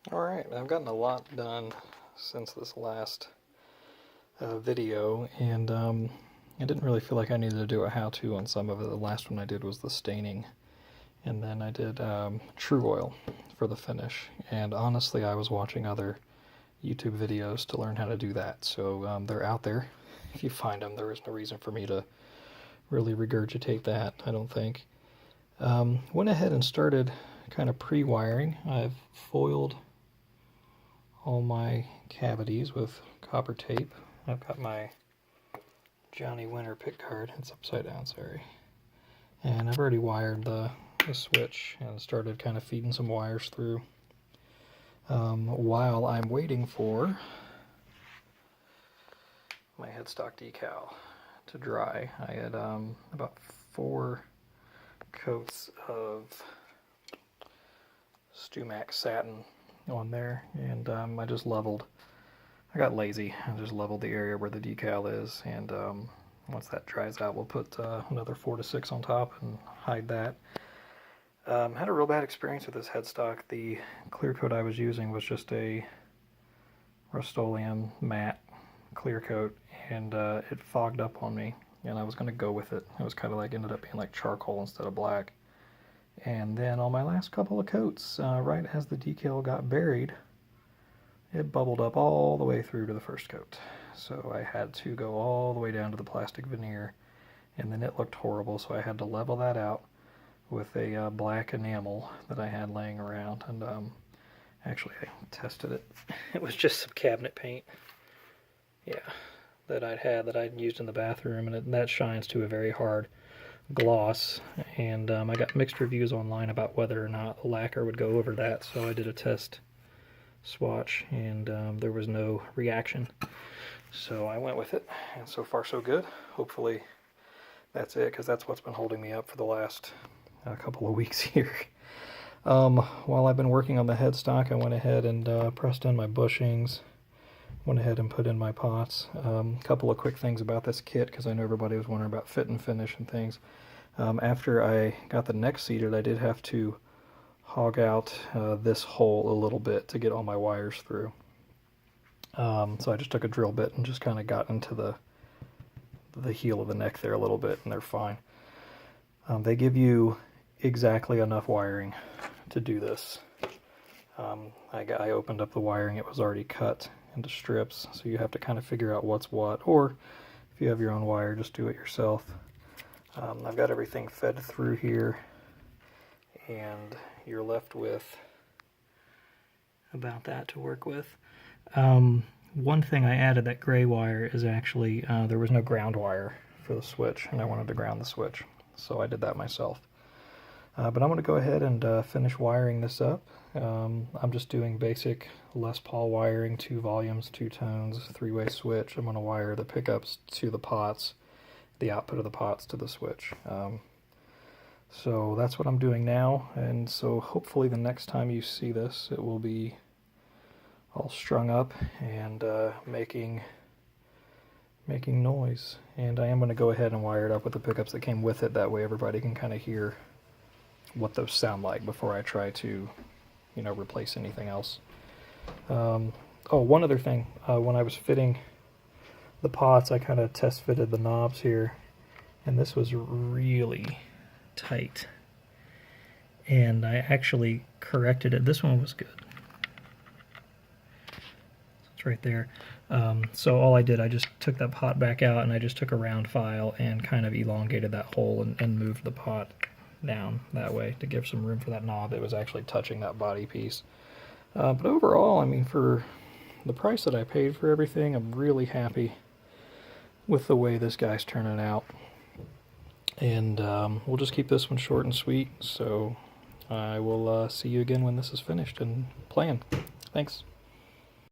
Alright, I've gotten a lot done since this last video, and I didn't really feel like I needed to do a how-to on some of it. The last one I did was the staining, and then I did TruOil for the finish, and honestly I was watching other YouTube videos to learn how to do that, so they're out there. If you find them, there is no reason for me to really regurgitate that, I don't think. Went ahead and started kind of pre-wiring. I've foiled all my cavities with copper tape. I've got my Johnny Winter pick guard. It's upside down, sorry. And I've already wired the switch and started kind of feeding some wires through. While I'm waiting for my headstock decal to dry, I had about 4 coats of Stumac satin on there, and I just leveled. I got lazy. I just leveled the area where the decal is, and once that dries out, we'll put another 4 to 6 on top and hide that. Had a real bad experience with this headstock. The clear coat I was using was just a Rust-Oleum matte clear coat, and it fogged up on me, and I was going to go with it. It was kind of like, ended up being like charcoal instead of black. And then on my last couple of coats, right as the decal got buried, it bubbled up all the way through to the first coat. So I had to go all the way down to the plastic veneer, and then it looked horrible, so I had to level that out with a black enamel that I had laying around. And actually I tested it. It was just some cabinet paint, yeah, that I'd used in the bathroom, and that shines to a very hard gloss, and I got mixed reviews online about whether or not lacquer would go over that, so I did a test swatch, and there was no reaction, so I went with it, and so far so good. Hopefully that's it, because that's what's been holding me up for the last couple of weeks here. While I've been working on the headstock, I went ahead and pressed in my bushings, went ahead and put in my pots. A couple of quick things about this kit, because I know everybody was wondering about fit and finish and things. After I got the neck seated, I did have to hog out this hole a little bit to get all my wires through. So I just took a drill bit and just kind of got into the heel of the neck there a little bit, and they're fine. They give you exactly enough wiring to do this. I opened up the wiring, it was already cut into strips, so you have to kind of figure out what's what, or if you have your own wire, just do it yourself. I've got everything fed through here, and you're left with about that to work with. One thing I added, that gray wire, is actually there was no ground wire for the switch, and I wanted to ground the switch, so I did that myself. But I'm going to go ahead and finish wiring this up. I'm just doing basic Les Paul wiring, 2 volumes, 2 tones, 3-way switch. I'm going to wire the pickups to the pots, the output of the pots to the switch. So that's what I'm doing now, and so hopefully the next time you see this, it will be all strung up and making noise. And I am going to go ahead and wire it up with the pickups that came with it, that way everybody can kind of hear what those sound like before I try to, you know, replace anything else. Oh, one other thing, when I was fitting the pots, I kind of test fitted the knobs here, and this was really tight, and I actually corrected it. This one was good. It's right there. So all I did, I just took that pot back out, and I just took a round file and kind of elongated that hole and moved the pot down that way to give some room for that knob. It was actually touching that body piece. But overall, I mean, for the price that I paid for everything, I'm really happy with the way this guy's turning out. And we'll just keep this one short and sweet, so I will see you again when this is finished and playing. Thanks.